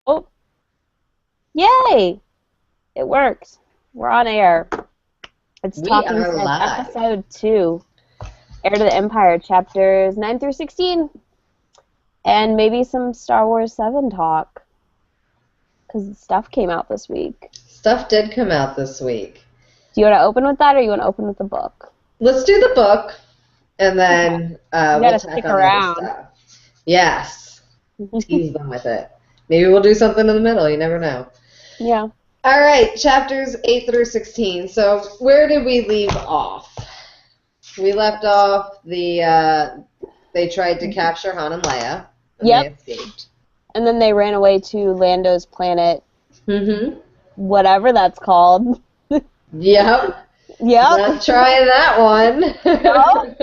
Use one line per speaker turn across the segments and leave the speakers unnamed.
Oh, yay! It worked. We're on air. It's
We
Talking
are
Sith,
live.
Episode 2, Heir to the Empire, Chapters 9 through 16, and maybe some Star Wars VII talk, because stuff came out this week.
Stuff did come out this week.
Do you want to open with that, or you want to open with the book?
Let's do the book, and
Okay.
then
You
we'll
gotta
tack
stick
on the other
around.
stuff. Yes. Tease them with it. Maybe we'll do something in the middle. You never know.
Yeah.
All right, chapters 8 through 16. So where did we leave off? We left off they tried to capture Han and Leia, and they
Yep.
escaped.
And then they ran away to Lando's planet,
Mm-hmm.
whatever that's called.
Yep.
Yep.
Not trying that one.
No.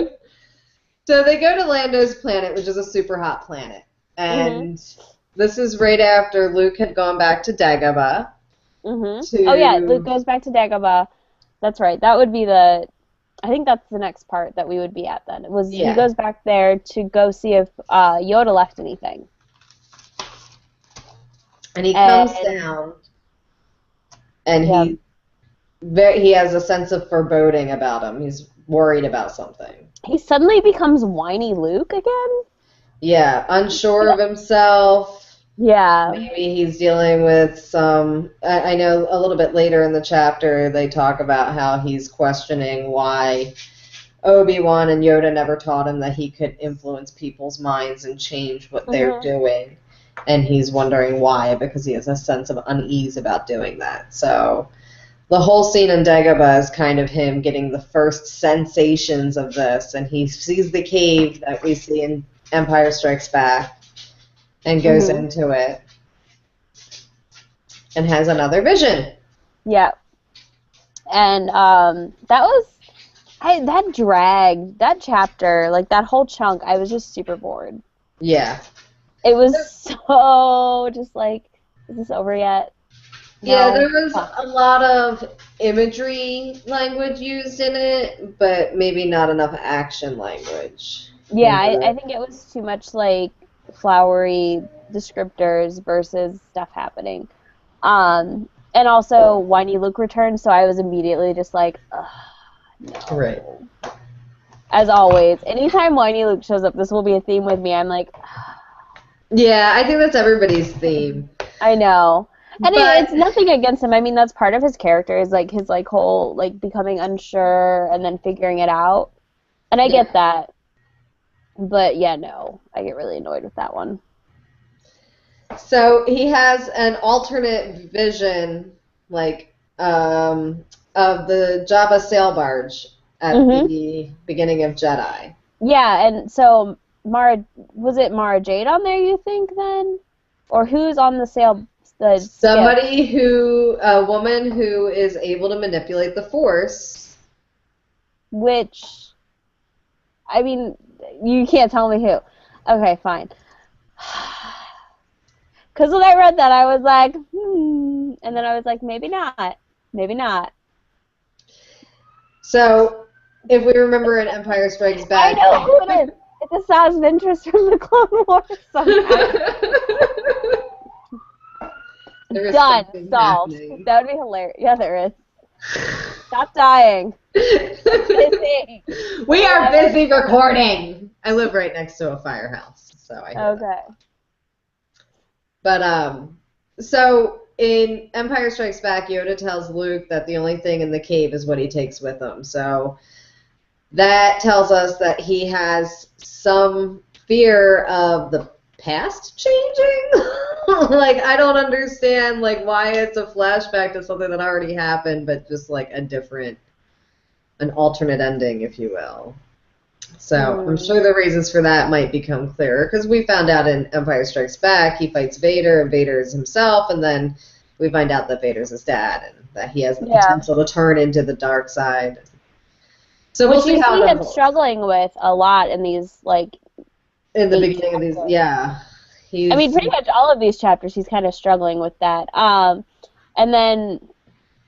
So they go to Lando's planet, which is a super hot planet. And this is right after Luke had gone back to Dagobah.
Oh yeah, Luke goes back to Dagobah. That's right. That would be I think that's the next part that we would be at then. He goes back there to go see if Yoda left anything.
And he comes down, and he has a sense of foreboding about him. He's worried about something.
He suddenly becomes whiny Luke again?
Yeah, unsure of himself.
Yeah.
Maybe he's dealing with some, I know a little bit later in the chapter they talk about how he's questioning why Obi-Wan and Yoda never taught him that he could influence people's minds and change what they're doing. And he's wondering why, because he has a sense of unease about doing that. So the whole scene in Dagobah is kind of him getting the first sensations of this, and he sees the cave that we see in Empire Strikes Back and goes into it and has another vision.
Yeah. And that chapter, like that whole chunk, I was just super bored.
Yeah.
It was so just like, is this over yet?
Yeah, there was a lot of imagery language used in it, but maybe not enough action language.
Yeah, I think it was too much like flowery descriptors versus stuff happening. And also whiny Luke returned, so I was immediately just like, ugh, no.
Right.
As always, anytime whiny Luke shows up, this will be a theme with me. I'm like,
yeah, I think that's everybody's theme.
I know. And it's nothing against him. I mean, that's part of his character, is like his like whole like becoming unsure and then figuring it out. And I get that. But yeah, no. I get really annoyed with that one.
So he has an alternate vision, like, of the Jabba sail barge at the beginning of Jedi.
Yeah, and so was it Mara Jade on there, you think, then? Or who's on the
Somebody a woman who is able to manipulate the Force.
Which, I mean, you can't tell me who. Okay, fine. Because when I read that, I was like, and then I was like, maybe not. Maybe not.
So, if we remember in Empire Strikes Back...
I know who it is. It's Asajj Ventress from the Clone Wars somehow. Done. Solved. That would be hilarious. Yeah, there is. Stop dying. Busy.
We are busy recording. I live right next to a firehouse, so I hear that. But, so in Empire Strikes Back, Yoda tells Luke that the only thing in the cave is what he takes with him. So that tells us that he has some fear of the past changing. Like, I don't understand, like, why it's a flashback to something that already happened, but just, like, an alternate ending, if you will. So I'm sure the reasons for that might become clearer, because we found out in Empire Strikes Back he fights Vader, and Vader is himself, and then we find out that Vader's his dad, and that he has the potential to turn into the dark side. So we'll see how it unfolds.
He's struggling with a lot in these, like...
In the beginning of these, yeah.
I mean, pretty much all of these chapters he's kind of struggling with that. And then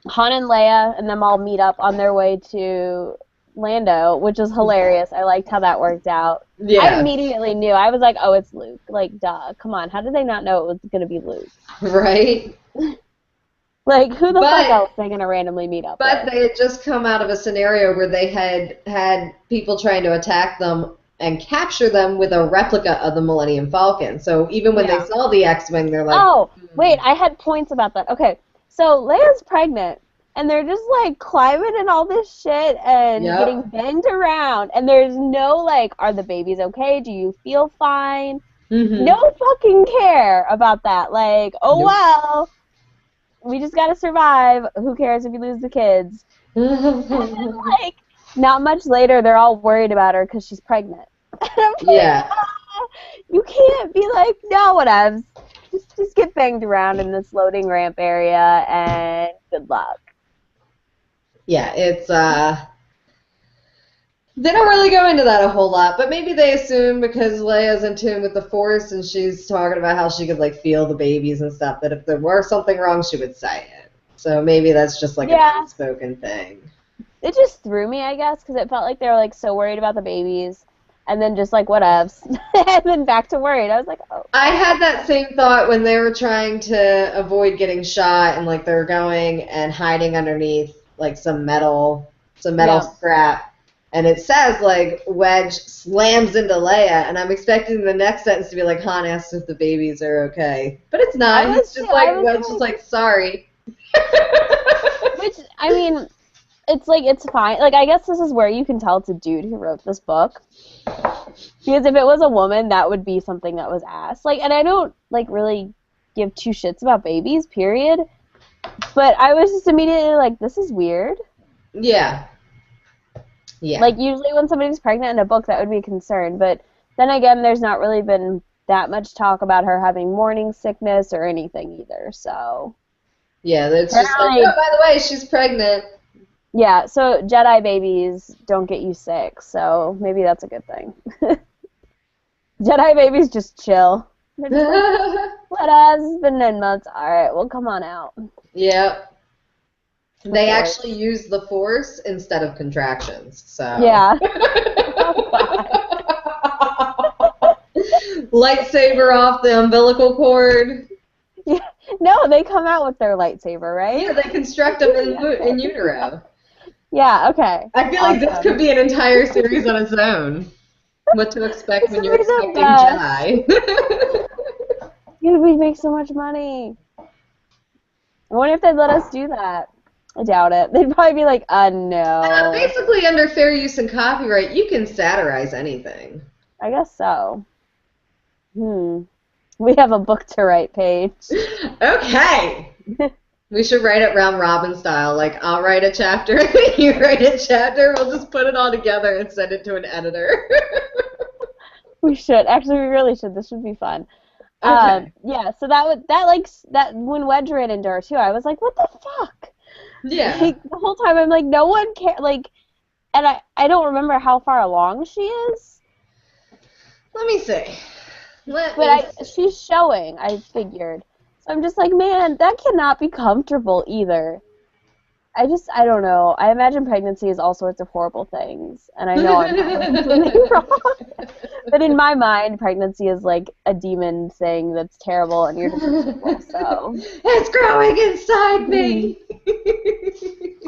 Han and Leia and them all meet up on their way to Lando, which is hilarious. I liked how that worked out.
Yeah.
I immediately knew. I was like, oh, it's Luke. Like, duh. Come on. How did they not know it was going to be Luke?
Right?
Like, who the fuck else are they going to randomly meet up
But
with?
they had just come out of a scenario where they had people trying to attack them and capture them with a replica of the Millennium Falcon. So even when they saw the X-Wing, they're like...
Oh, wait, I had points about that. Okay, so Leia's pregnant, and they're just, like, climbing and all this shit and getting banged around, and there's no, like, are the babies okay? Do you feel fine? No fucking care about that. Like, oh, well, we just gotta survive. Who cares if you lose the kids? And then, like, not much later, they're all worried about her because she's pregnant. And I'm like, you can't be like, no, whatevs. Just get banged around in this loading ramp area, and good luck.
Yeah, it's, they don't really go into that a whole lot, but maybe they assume because Leia's in tune with the Force and she's talking about how she could, like, feel the babies and stuff, that if there were something wrong, she would say it. So maybe that's just, like, an unspoken thing.
It just threw me, I guess, because it felt like they were, like, so worried about the babies, and then just, like, whatevs, and then back to worried. I was like, oh.
I had that same thought when they were trying to avoid getting shot, and, like, they were going and hiding underneath, like, some metal scrap. And it says, like, Wedge slams into Leia, and I'm expecting the next sentence to be like, Han asks if the babies are okay. But it's not. It's just like, Wedge is like, sorry.
Which, I mean, it's like, it's fine. Like, I guess this is where you can tell it's a dude who wrote this book. Because if it was a woman, that would be something that was asked. Like, and I don't, like, really give two shits about babies, period. But I was just immediately like, this is weird.
Yeah. Yeah.
Like, usually when somebody's pregnant in a book, that would be a concern. But then again, there's not really been that much talk about her having morning sickness or anything either, so...
Yeah, it's just like, oh, by the way, she's pregnant.
Yeah, so Jedi babies don't get you sick, so maybe that's a good thing. Jedi babies just chill. They're just like, what else? It's been 9 months. Alright, well, come on out.
Yep. They actually use the Force instead of contractions, so...
Yeah.
Lightsaber off the umbilical cord.
Yeah. No, they come out with their lightsaber, right?
Yeah, they construct them in utero.
Yeah, okay.
I feel like this could be an entire series on its own. What to expect when you're expecting Jedi.
Dude, we'd make so much money. I wonder if they'd let us do that. I doubt it. They'd probably be like, no.
Basically, under fair use and copyright, you can satirize anything.
I guess so. We have a book to write, Paige.
Okay. We should write it round robin style. Like, I'll write a chapter, you write a chapter, we'll just put it all together and send it to an editor.
We should. Actually, we really should. This should be fun.
Okay.
Yeah, so that when Wedge ran into her, too, I was like, what the fuck?
Yeah.
Like, the whole time I'm like, no one cares. Like, and I don't remember how far along she is.
Let me see.
She's showing, I figured. So I'm just like, man, that cannot be comfortable either. I don't know. I imagine pregnancy is all sorts of horrible things, and I know I'm not completely wrong. But in my mind, pregnancy is like a demon thing that's terrible, and you're just miserable, so.
It's growing inside me!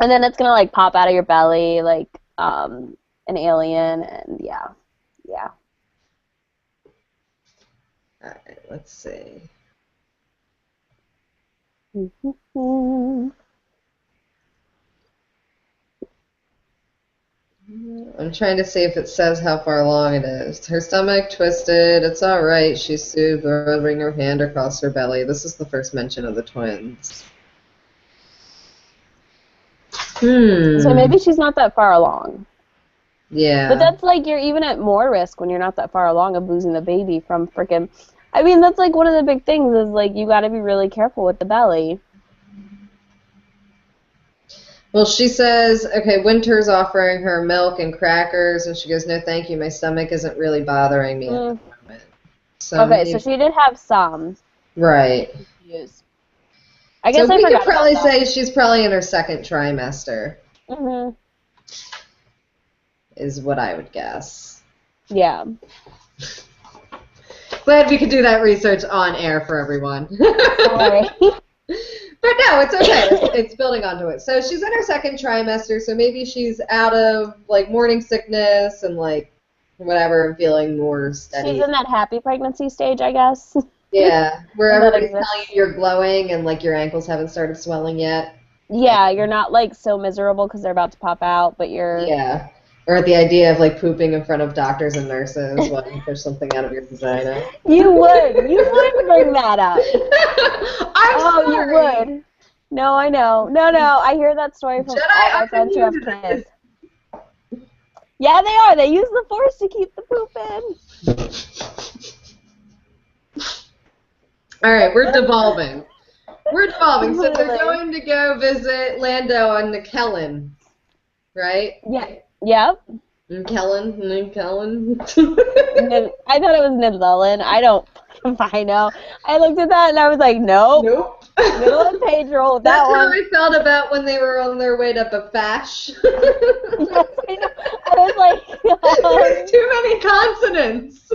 And then it's gonna, like, pop out of your belly, like, an alien, and yeah. Yeah.
Alright, let's see. I'm trying to see if it says how far along it is. Her stomach twisted. It's alright. She soothed, rubbing her hand across her belly. This is the first mention of the twins.
So maybe she's not that far along.
Yeah.
But that's like, you're even at more risk when you're not that far along of losing the baby from frickin'... I mean, that's like one of the big things is, like, you gotta be really careful with the belly.
Well, she says, okay, Winter's offering her milk and crackers, and she goes, no, thank you, my stomach isn't really bothering me at the moment. So
okay, so she did have some.
Right.
I guess
we could probably say she's probably in her second trimester. is what I would guess.
Yeah.
Glad we could do that research on air for everyone.
Sorry.
But no, it's okay. It's building onto it. So she's in her second trimester, so maybe she's out of, like, morning sickness and, like, whatever, and feeling more steady.
She's in that happy pregnancy stage, I guess.
Yeah, where everybody's telling you you're glowing and, like, your ankles haven't started swelling yet.
Yeah, you're not, like, so miserable because they're about to pop out, but you're...
Yeah. Or the idea of, like, pooping in front of doctors and nurses while you push something out of your vagina.
You would bring that up.
I'm sorry.
You would. No, I know. No, I hear that story from all my friends who have kids. Yeah, they are. They use the Force to keep the poop in.
All right, we're devolving. So they're going to go visit Lando on Kellen, right?
Yeah. Yep.
Kellen.
I thought it was Nidlellen. I don't know. I looked at that and I was like, nope. Middle of the page roll.
That's how I felt about when they were on their way to Bafash.
Yes, I know. I was like,
there's too many consonants.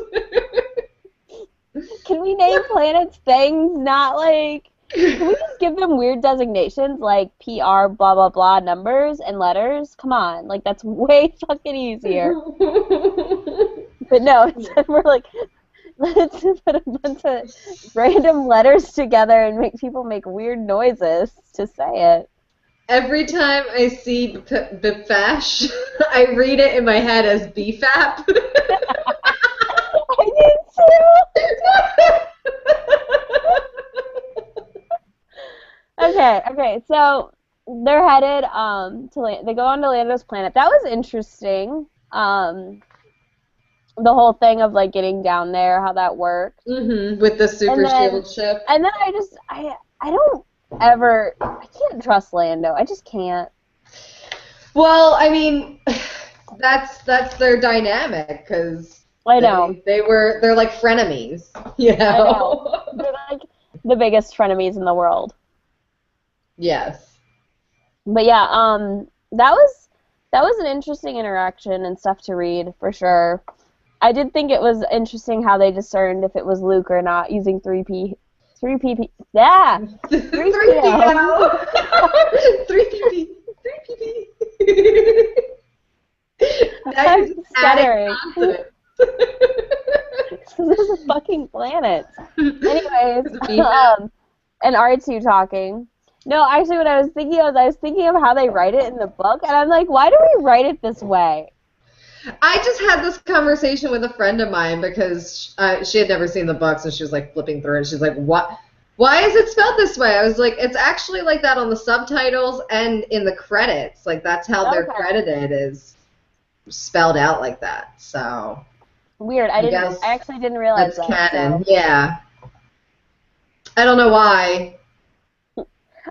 Can we name planets things, not like... Can we just give them weird designations like PR blah blah blah numbers and letters? Come on, like that's way fucking easier. But no, instead we're like, let's put a bunch of random letters together and make people make weird noises to say it.
Every time I see Bifash, I read it in my head as BFAP.
I did too. Okay, so they're headed they go on to Lando's planet. That was interesting. The whole thing of like getting down there, how that worked.
With the super shield ship.
And then I can't trust Lando. I just can't.
Well, I mean, that's their dynamic because
I know
they're like frenemies, you know.
I know. They're like the biggest frenemies in the world.
Yes.
But yeah, that was an interesting interaction and stuff to read for sure. I did think it was interesting how they discerned if it was Luke or not using 3PP. Yeah.
3PO. 3PP.
I'm stuttering. This is a fucking planet. Anyways, and R2 talking. No, actually, what I was thinking of how they write it in the book, and I'm like, why do we write it this way?
I just had this conversation with a friend of mine because she had never seen the book, so she was like flipping through it. She's like, "What? Why is it spelled this way?" I was like, "It's actually like that on the subtitles and in the credits. Like that's how they're credited is spelled out like that." So
weird. I actually didn't realize
that's
that.
canon. So. Yeah. I don't know why.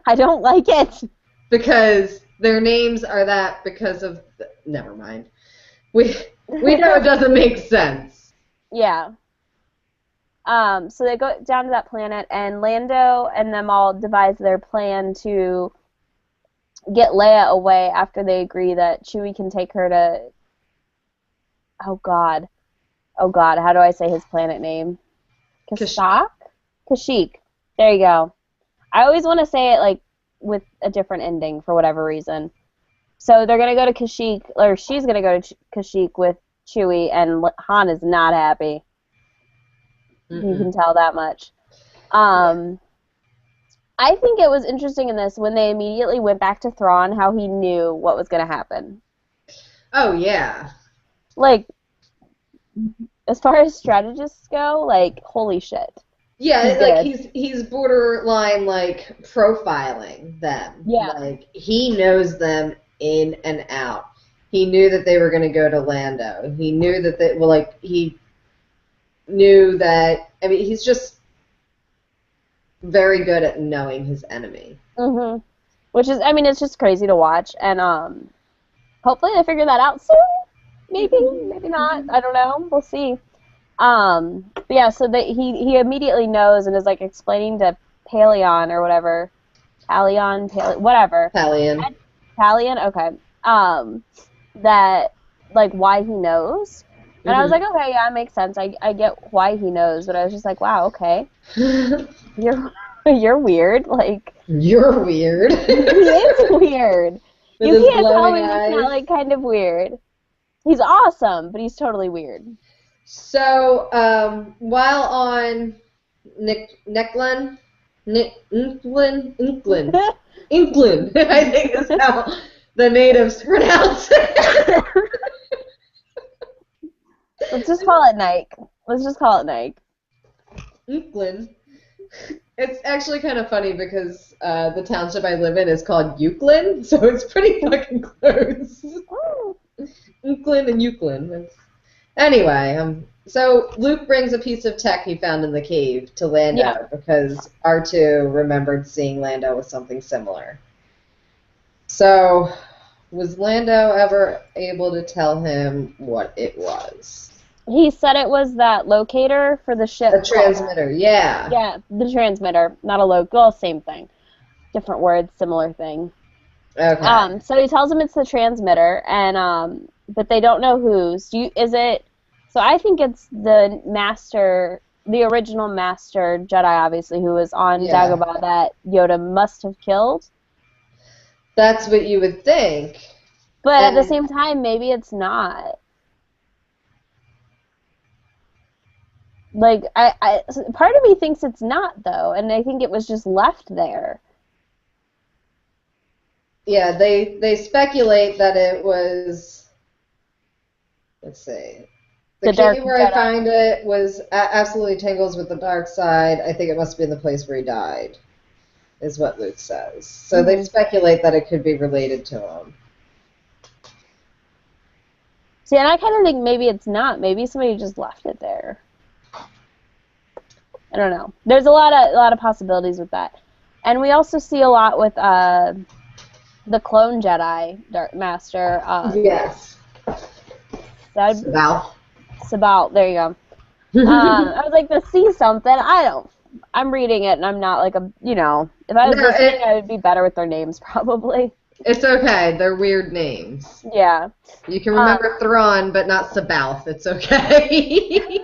I don't like it.
Because their names are that because of... Never mind. We know it doesn't make sense.
Yeah. So they go down to that planet, and Lando and them all devise their plan to get Leia away after they agree that Chewie can take her to... Oh, God. How do I say his planet name? Kashyyyk. There you go. I always want to say it like with a different ending for whatever reason. So they're gonna go to Kashyyyk, or she's gonna go to Kashyyyk with Chewie, and Han is not happy. You can tell that much. I think it was interesting in this when they immediately went back to Thrawn, how he knew what was gonna happen.
Oh yeah.
Like, as far as strategists go, like holy shit.
Yeah, he's borderline like profiling them.
Yeah.
Like he knows them in and out. He knew that they were going to go to Lando. He knew that he knew that. I mean, he's just very good at knowing his enemy.
Which is, I mean, it's just crazy to watch, and hopefully they figure that out soon. Maybe not. I don't know. We'll see. But yeah, so he immediately knows and is like explaining to Paleon or whatever, whatever.
Palion.
Palion, okay. That like why he knows. And I was like, okay, yeah, it makes sense. I get why he knows, but I was just like, wow, okay. You're weird. Like,
you're weird.
He is weird.
With
You
his
can't tell me
glowing
he's not
eyes.
like kind of weird. He's awesome, but he's totally weird.
So, while on Necklin, Inklin, I think is how the natives pronounce it.
Let's just call it Nike.
Inklin. It's actually kind of funny because the township I live in is called Euclid, so it's pretty fucking close. Inklin and Euclid. Anyway, so Luke brings a piece of tech he found in the cave to Lando because R2 remembered seeing Lando with something similar. So, was Lando ever able to tell him what it was?
He said it was that locator for the ship.
A transmitter, yeah.
Yeah, the transmitter, not a well, same thing. Different words, similar thing.
Okay.
So he tells him it's the transmitter, and but they don't know whose. Is it? So I think it's the master, the original master Jedi, obviously, who was on Dagobah that Yoda must have killed.
That's what you would think.
But at the same time, maybe it's not. Like, part of me thinks it's not, though, and I think it was just left there.
Yeah, they speculate that it was, let's see, the cave where I find it was absolutely tangles with the dark side. I think it must have been the place where he died, is what Luke says. So they speculate that it could be related to him.
See, and I kind of think maybe it's not. Maybe somebody just left it there. I don't know. There's a lot of possibilities with that, and we also see a lot with the clone Jedi Master.
Yes.
Sabal. There you go. I was like, to see something. I'm reading it, and I'm not like if I was listening, I would be better with their names probably.
It's okay. They're weird names.
Yeah.
You can remember Thrawn, but not Sabalth. It's okay.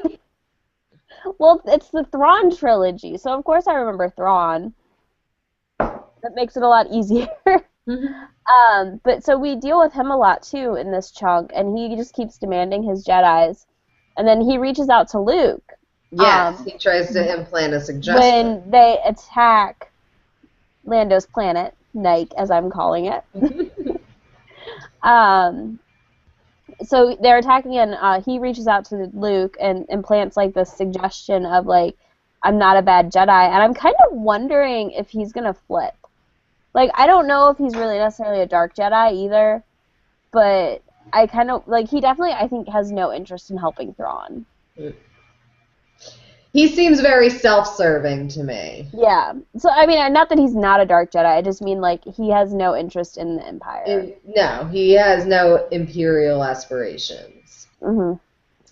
Well, it's the Thrawn trilogy, so of course I remember Thrawn. That makes it a lot easier. But so we deal with him a lot too in this chunk, and he just keeps demanding his Jedis, and then he reaches out to Luke.
Yes, he tries to implant a suggestion.
When they attack Lando's planet, Nike, as I'm calling it. So they're attacking, and he reaches out to Luke and implants like this suggestion of like, I'm not a bad Jedi, and I'm kind of wondering if he's gonna flip. Like, I don't know if he's really necessarily a dark Jedi either, but I kind of like he definitely I think has no interest in helping Thrawn.
He seems very self-serving to me.
Yeah. So, I mean, not that he's not a dark Jedi. I just mean, like, he has no interest in the Empire.
No, he has no Imperial aspirations.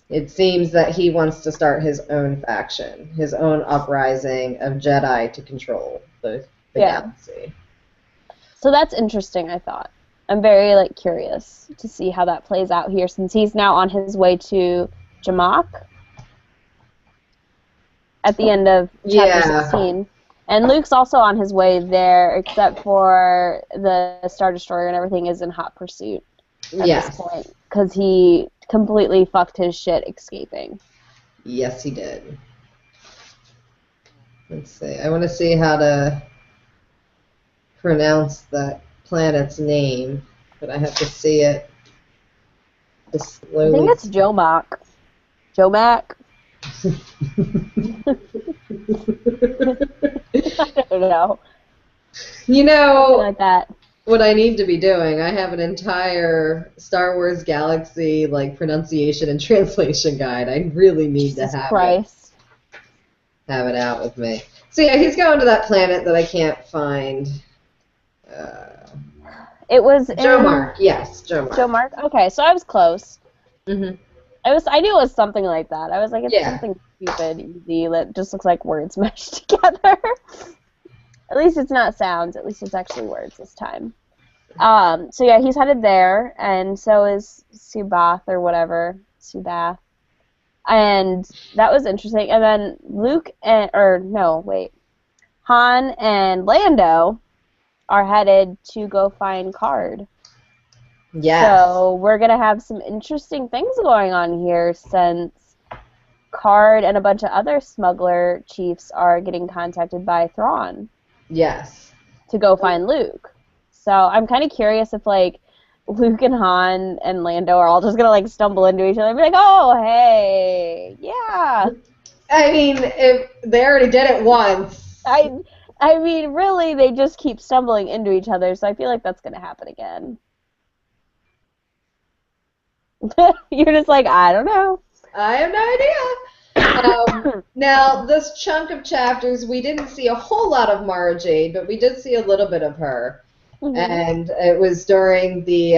It seems that he wants to start his own faction, his own uprising of Jedi to control the galaxy.
So that's interesting, I thought. I'm very, like, curious to see how that plays out here, since he's now on his way to Jamak at the end of chapter 16. And Luke's also on his way there, except for the Star Destroyer and everything is in hot pursuit at this point, because he completely fucked his shit escaping.
Yes, he did. Let's see. I want to see how to pronounce that planet's name, but I have to see it slowly.
I think it's Jomak. Jomak? I don't know.
You know,
something like that.
What I need to be doing, I have an entire Star Wars Galaxy like pronunciation and translation guide. I really need to have it out with me. So yeah, he's going to that planet that I can't find.
It was
Jomark. Yes, Jomark.
Jomark. Okay, so I was close. I knew it was something like that. I was like, it's something stupid, easy, that just looks like words meshed together. At least it's not sounds. At least it's actually words this time. So yeah, he's headed there, and so is Subath or whatever, Subath. And that was interesting. And then Han and Lando are headed to go find Card.
Yes.
So we're gonna have some interesting things going on here since Card and a bunch of other smuggler chiefs are getting contacted by Thrawn.
Yes.
To go find Luke. So I'm kind of curious if, like, Luke and Han and Lando are all just going to, like, stumble into each other and be like, oh, hey, yeah.
I mean, if they already did it once.
I mean, really, they just keep stumbling into each other, so I feel like that's going to happen again. You're just like, I don't know.
I have no idea. Now, this chunk of chapters, we didn't see a whole lot of Mara Jade, but we did see a little bit of her. Mm-hmm. And it was during the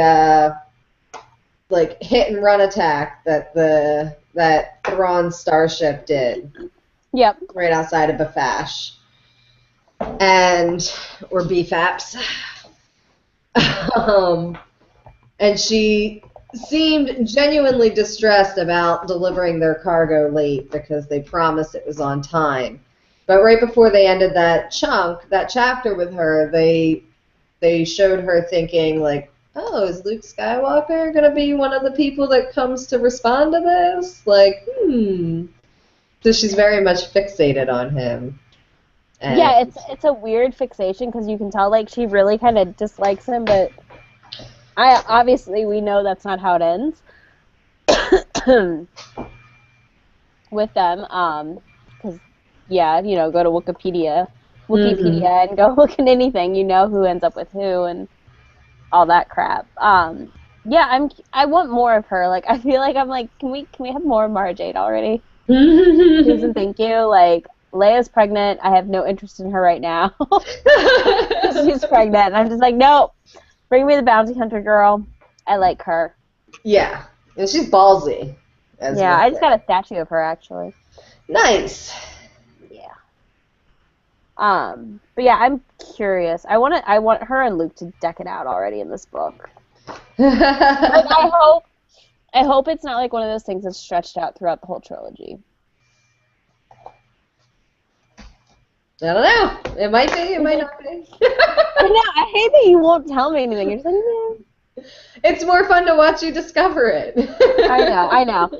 hit and run attack that Thrawn's starship did.
Yep.
Right outside of Bafash. Or BFAPS. And she seemed genuinely distressed about delivering their cargo late because they promised it was on time. But right before they ended that chapter with her, they showed her thinking, like, oh, is Luke Skywalker going to be one of the people that comes to respond to this? Like, So she's very much fixated on him. And
yeah, it's a weird fixation because you can tell, like, she really kind of dislikes him, but obviously we know that's not how it ends with them, because, yeah, go to Wikipedia and go look at anything, who ends up with who and all that crap. Yeah, I want more of her. Like, I feel like I'm like, can we have more of Mara Jade already? Please and thank you. Like, Leia's pregnant. I have no interest in her right now. She's pregnant. And I'm just like, nope. Bring me the bounty hunter girl. I like her.
Yeah. And she's ballsy.
Yeah, I just got a statue of her, actually.
Nice.
Yeah. But yeah, I'm curious. I want her and Luke to deck it out already in this book. Like, I hope it's not like one of those things that's stretched out throughout the whole trilogy.
I don't know. It might be. It might not be.
I know. I hate that you won't tell me anything. You're just like, yeah.
It's more fun to watch you discover it.
I know.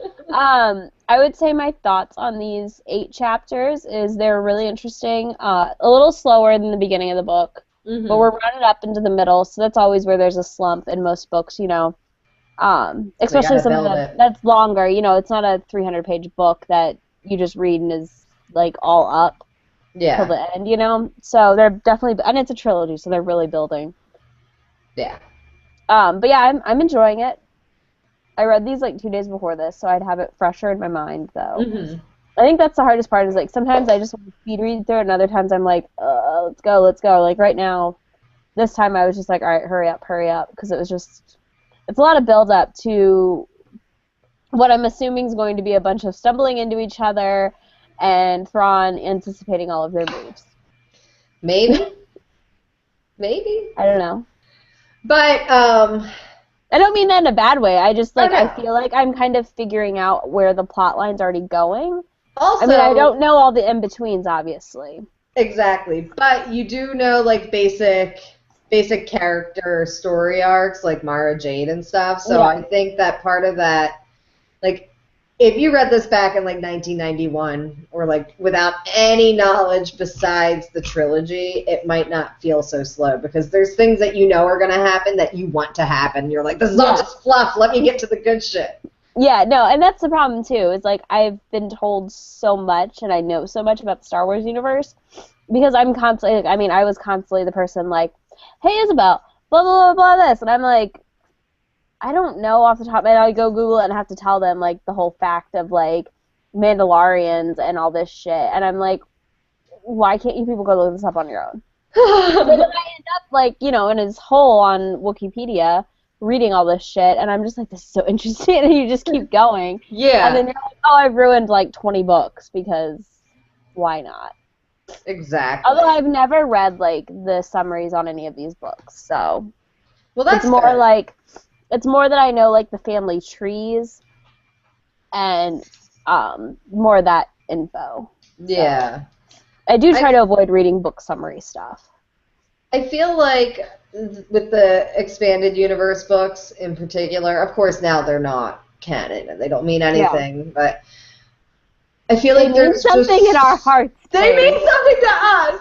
I would say my thoughts on these 8 chapters is they're really interesting. A little slower than the beginning of the book, but we're running up into the middle, so that's always where there's a slump in most books, especially something that's longer. It's not a 300-page book that you just read and is, like, all up.
Yeah.
Till the end, So they're definitely, and it's a trilogy, so they're really building.
Yeah.
But yeah, I'm enjoying it. I read these like 2 days before this, so I'd have it fresher in my mind, though. I think that's the hardest part. Is like sometimes I just want to speed read through it, and other times I'm like, let's go. Like right now, this time I was just like, all right, hurry up, because it's a lot of build up to what I'm assuming is going to be a bunch of stumbling into each other. And Thrawn anticipating all of their moves.
Maybe.
I don't know.
But,
I don't mean that in a bad way. I just, like, I feel like I'm kind of figuring out where the plot line's already going.
Also,
I mean, I don't know all the in-betweens, obviously.
Exactly. But you do know, like, basic character story arcs, like Mara Jade and stuff. So I think that part of that, like, if you read this back in, like, 1991, or, like, without any knowledge besides the trilogy, it might not feel so slow, because there's things that you know are going to happen that you want to happen. You're like, this is all just fluff. Let me get to the good shit.
Yeah, no, and that's the problem, too. It's like, I've been told so much, and I know so much about the Star Wars universe, because I'm constantly, I was constantly the person like, hey, Isabel, blah, blah, blah, blah, this, and I'm like, I don't know off the top of my head. I go Google it and have to tell them, like, the whole fact of, like, Mandalorians and all this shit. And I'm like, why can't you people go look this up on your own? But then I end up, like, in his hole on Wikipedia reading all this shit. And I'm just like, this is so interesting. And you just keep going.
Yeah.
And then you're like, oh, I've ruined, like, 20 books because why not?
Exactly.
Although I've never read, like, the summaries on any of these books, so...
Well, that's
it's more
good.
like it's more that I know like the family trees and more of that info.
Yeah.
So, I do try to avoid reading book summary stuff.
I feel like with the expanded universe books in particular, of course now they're not canon and they don't mean anything, but I feel like there's
something in our hearts.
They mean something to us.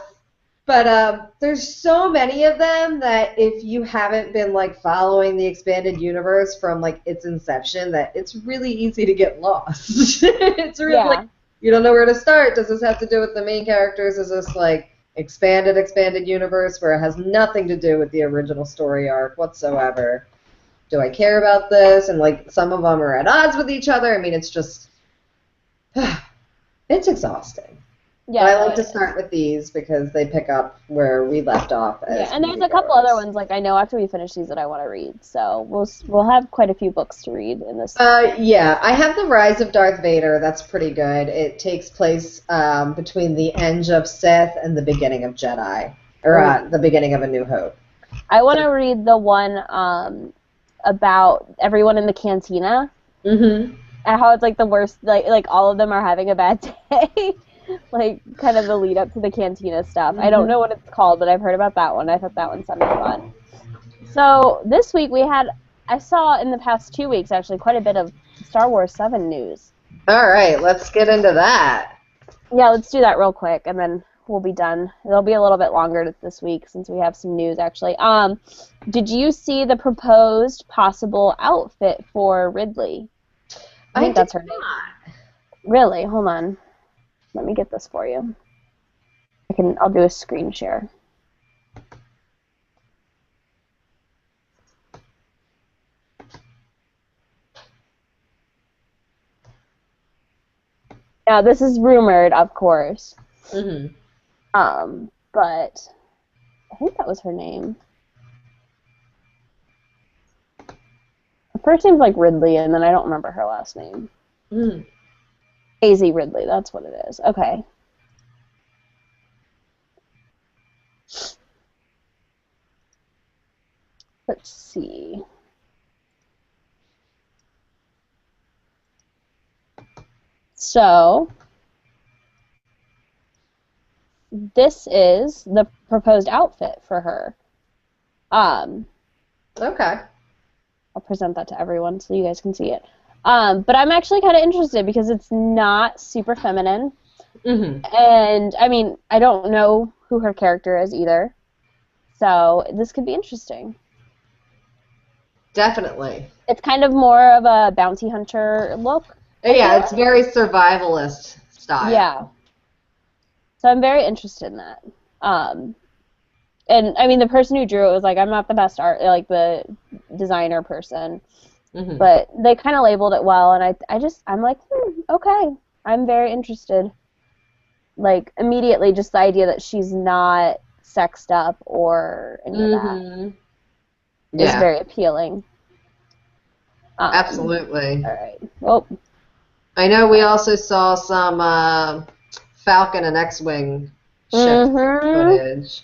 But there's so many of them that if you haven't been like following the expanded universe from like its inception, that it's really easy to get lost. It's really like you don't know where to start. Does this have to do with the main characters? Is this like expanded universe where it has nothing to do with the original story arc whatsoever? Do I care about this? And like some of them are at odds with each other. I mean, it's just it's exhausting. Yeah, but I like to start with these because they pick up where we left off.
And there's a couple other ones like I know after we finish these that I want to read. So we'll have quite a few books to read in this.
Yeah, I have The Rise of Darth Vader. That's pretty good. It takes place between the end of Sith and the beginning of Jedi, or the beginning of A New Hope.
I want to read the one about everyone in the cantina.
Mm-hmm.
And how it's like the worst, like all of them are having a bad day. Like, kind of the lead up to the cantina stuff. Mm-hmm. I don't know what it's called, but I've heard about that one. I thought that one sounded fun. So, this week I saw in the past 2 weeks, actually, quite a bit of Star Wars VII news.
All right, let's get into that.
Yeah, let's do that real quick, and then we'll be done. It'll be a little bit longer this week, since we have some news, actually. Did you see the proposed possible outfit for Ridley? I think that's her name. Really? Hold on. Let me get this for you. I'll do a screen share. Now this is rumored, of course.
Mm-hmm.
But I think that was her name. Her first name's like Ridley, and then I don't remember her last name.
Mm.
Daisy Ridley, that's what it is. Okay. Let's see. So, this is the proposed outfit for her.
Okay.
I'll present that to everyone so you guys can see it. But I'm actually kind of interested because it's not super feminine.
Mm-hmm.
And, I mean, I don't know who her character is either. So this could be interesting.
Definitely.
It's kind of more of a bounty hunter look.
Yeah, it's very survivalist style.
Yeah. So I'm very interested in that. And, I mean, the person who drew it was like, I'm not the best like the designer person. Mm-hmm. But they kind of labeled it well, and I'm like, okay, I'm very interested. Like, immediately, just the idea that she's not sexed up or any of that is very appealing.
Absolutely.
All right. Well,
I know we also saw some Falcon and X-Wing ship footage.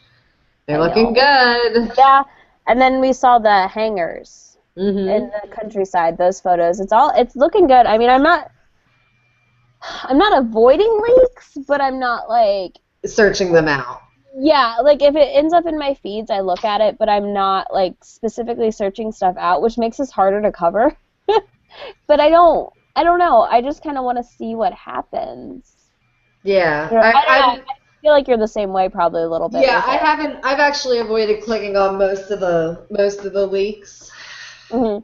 They're looking good. Yeah,
and then we saw the hangars. In the countryside, those photos. It's looking good. I mean, I'm not avoiding leaks, but I'm not like
searching them out.
Yeah, like if it ends up in my feeds, I look at it, but I'm not like specifically searching stuff out, which makes this harder to cover. But I don't know. I just kind of want to see what happens.
Yeah.
I feel like you're the same way, probably a little bit.
Yeah, I've actually avoided clicking on most of the leaks. Mm-hmm.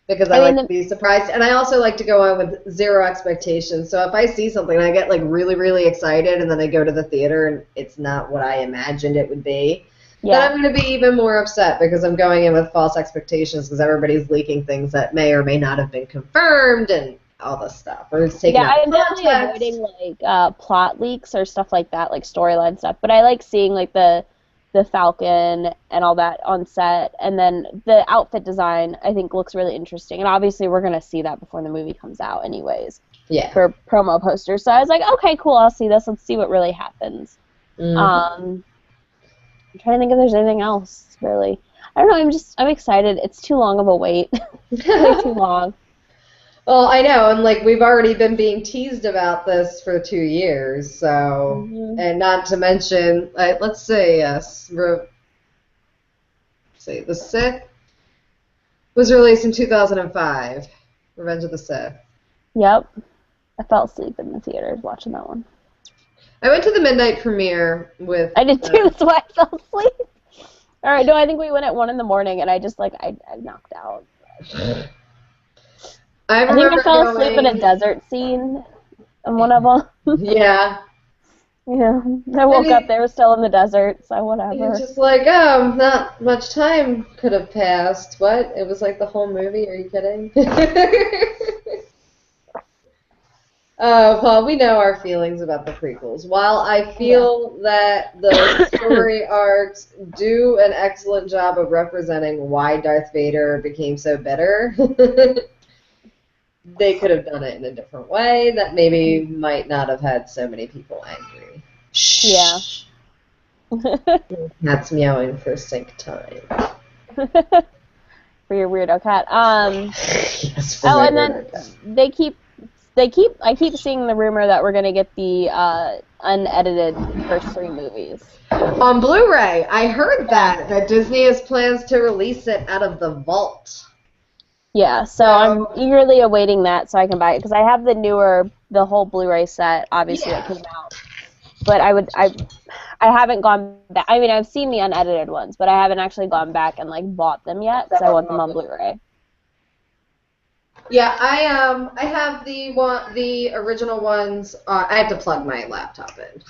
Because I like to be surprised, and I also like to go on with zero expectations. So if I see something and I get like really, really excited, and then I go to the theater and it's not what I imagined it would be, then I'm going to be even more upset because I'm going in with false expectations because everybody's leaking things that may or may not have been confirmed and all this stuff. Or it's taking
I'm definitely avoiding like plot leaks or stuff like that, like storyline stuff. But I like seeing like the Falcon and all that on set, and then the outfit design I think looks really interesting, and obviously we're going to see that before the movie comes out anyways for promo posters, so I was like, okay, cool, I'll see this, let's see what really happens. I'm trying to think if there's anything else really. I don't know, I'm excited. It's too long of a wait. Way too long.
Well, I know, and like we've already been being teased about this for 2 years, so and not to mention, let's say the Sith was released in 2005. Revenge of the Sith.
Yep. I fell asleep in the theaters watching that one.
I went to the midnight premiere with.
I did too. That's why I fell asleep. All right. No, I think we went at 1 a.m, and I just I knocked out.
I
think I fell asleep in a desert scene in one of them.
Yeah.
Yeah. I woke up. They were still in the desert, so whatever.
It's just like, oh, not much time could have passed. What? It was like the whole movie? Are you kidding? Oh, well, we know our feelings about the prequels. While I feel that the story arcs do an excellent job of representing why Darth Vader became so bitter, they could have done it in a different way that maybe might not have had so many people angry.
Yeah.
Cat's meowing for sync time.
For your weirdo cat.
Yes, for
and then I keep seeing the rumor that we're gonna get the unedited first 3 movies.
On Blu-ray, I heard that Disney has plans to release it out of the vault.
Yeah, so I'm eagerly awaiting that so I can buy it because I have the whole Blu-ray set, obviously, that came out. But I haven't gone back. I mean, I've seen the unedited ones, but I haven't actually gone back and bought them yet because I want them on Blu-ray.
Yeah, I have the original ones. I have to plug my laptop in.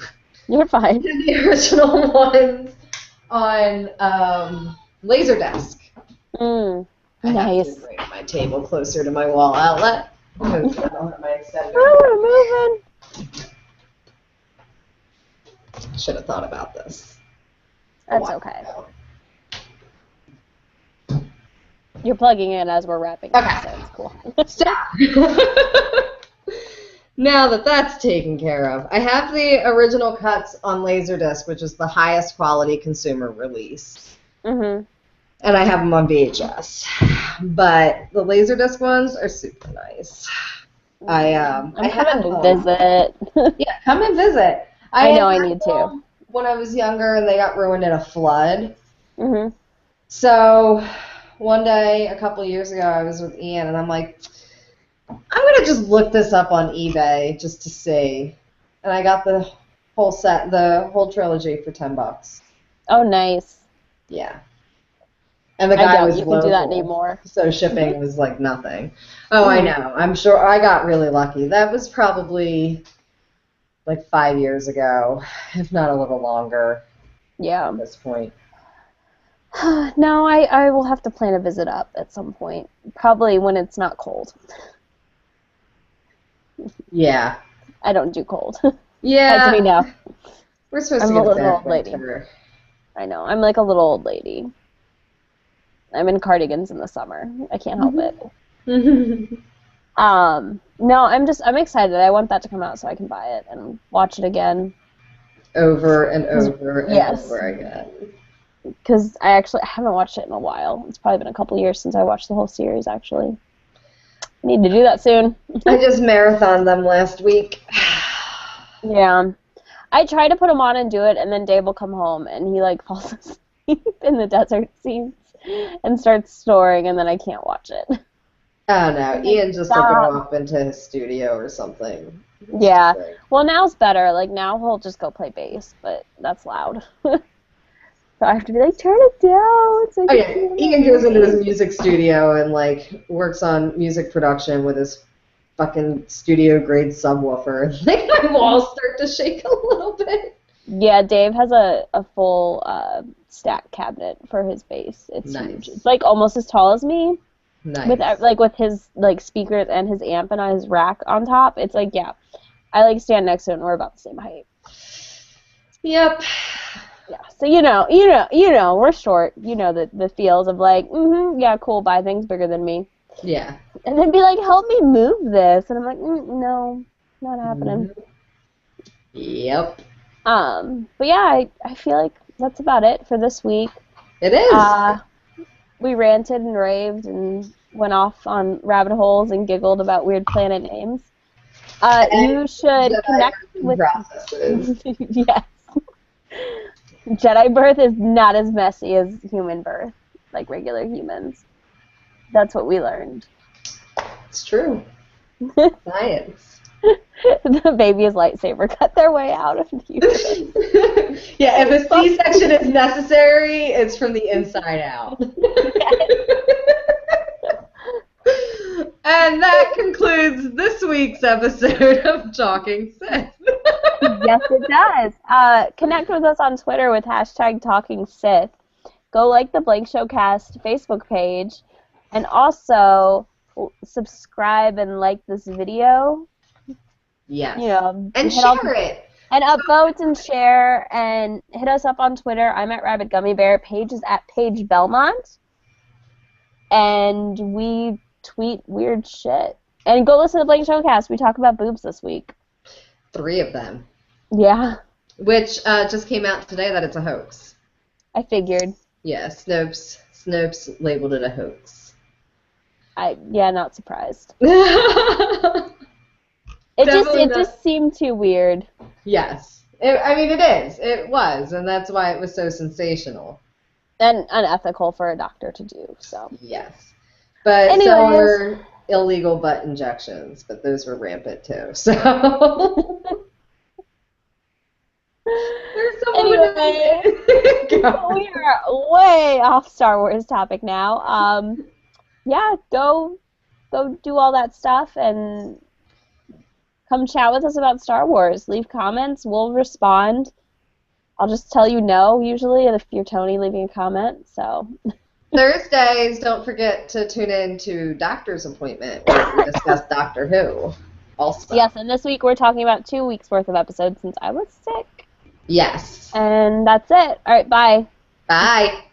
You're fine.
The original ones on Laserdisc.
Nice.
I have to bring my table closer to my wall outlet because I don't have my extender.
Oh, we're moving.
Should have thought about this.
That's okay. You're plugging in as we're wrapping up, so it's cool.
Stop! Now that that's taken care of, I have the original cuts on Laserdisc, which is the highest quality consumer release.
Mm-hmm.
And I have them on VHS. But the Laserdisc ones are super nice.
I'm coming to visit.
Yeah, come and visit.
I know I need to.
When I was younger and they got ruined in a flood.
Mm-hmm.
So one day, a couple years ago, I was with Ian, and I'm like, I'm going to just look this up on eBay just to see. And I got the whole set, the whole trilogy for $10.
Oh, nice.
Yeah. And the guy was
local, can do that anymore.
So shipping was like nothing. Oh, I know. I'm sure I got really lucky. That was probably like 5 years ago, if not a little longer.
Yeah.
At this point.
No, I will have to plan a visit up at some point. Probably when it's not cold.
Yeah.
I don't do cold.
Yeah.
As we know.
We're supposed
I'm
to get
a little old
lady.
I know. I'm like a little old lady. I'm in cardigans in the summer. I can't help it. No, I'm excited. I want that to come out so I can buy it and watch it again.
Over and over and
Yes.
over again.
Because I haven't watched it in a while. It's probably been a couple years since I watched the whole series, actually. I need to do that soon.
I just marathoned them last week.
Yeah. I try to put them on and do it, and then Dave will come home, and he, falls asleep in the desert scenes and starts snoring, and then I can't watch it.
Oh, no. Ian just took it off into his studio or something.
Yeah. Well, now it's better. Now he'll just go play bass, but that's loud. So I have to be like, turn it down. So
Ian goes into his music studio and, works on music production with his fucking studio-grade subwoofer. My walls start to shake a little bit.
Yeah, Dave has a full stack cabinet for his bass. It's huge. It's, almost as tall as me.
Nice.
With his, speakers and his amp and his rack on top. It's yeah. I, stand next to it and we're about the same height.
Yep.
Yeah, so we're short. You know the feels of yeah, cool, buy things bigger than me.
Yeah.
And then be like, help me move this, and I'm like, no, not happening.
Yep.
But yeah, I feel like that's about it for this week.
It is.
we ranted and raved and went off on rabbit holes and giggled about weird planet names. You should connect with
processes.
yes. Jedi birth is not as messy as human birth, like regular humans. That's what we learned.
It's true. Science.
The baby's lightsaber cut their way out of the uterus.
Yeah, if a C-section is necessary, it's from the inside out. And that concludes this week's episode of Talking Sith.
Yes, it does. Connect with us on Twitter with #TalkingSith. Go like the Blank Showcast Facebook page, and also subscribe and like this video.
Yes.
You know,
and share it.
And upvote and share, and hit us up on Twitter. I'm at Rabbit Gummy Bear. Paige is at Paige Belmont. And we tweet weird shit. And go listen to Blank Showcast. We talk about boobs this week.
3 of them.
Yeah.
Which just came out today that it's a hoax.
I figured.
Yeah, Snopes labeled it a hoax.
Not surprised. It just seemed too weird.
Yes. It is. It was, and that's why it was so sensational.
And unethical for a doctor to do, so.
Yes. But
anyways,
so were illegal butt injections, but those were rampant too, so. There's
anyway, we are way off Star Wars topic now. Yeah, go do all that stuff and come chat with us about Star Wars. Leave comments. We'll respond. I'll just tell you no, usually, if you're Tony leaving a comment, so.
Thursdays, don't forget to tune in to Doctor's Appointment, where we discuss Doctor Who also.
Yes, and this week we're talking about 2 weeks' worth of episodes since I was sick.
Yes.
And that's it. All right, bye.
Bye.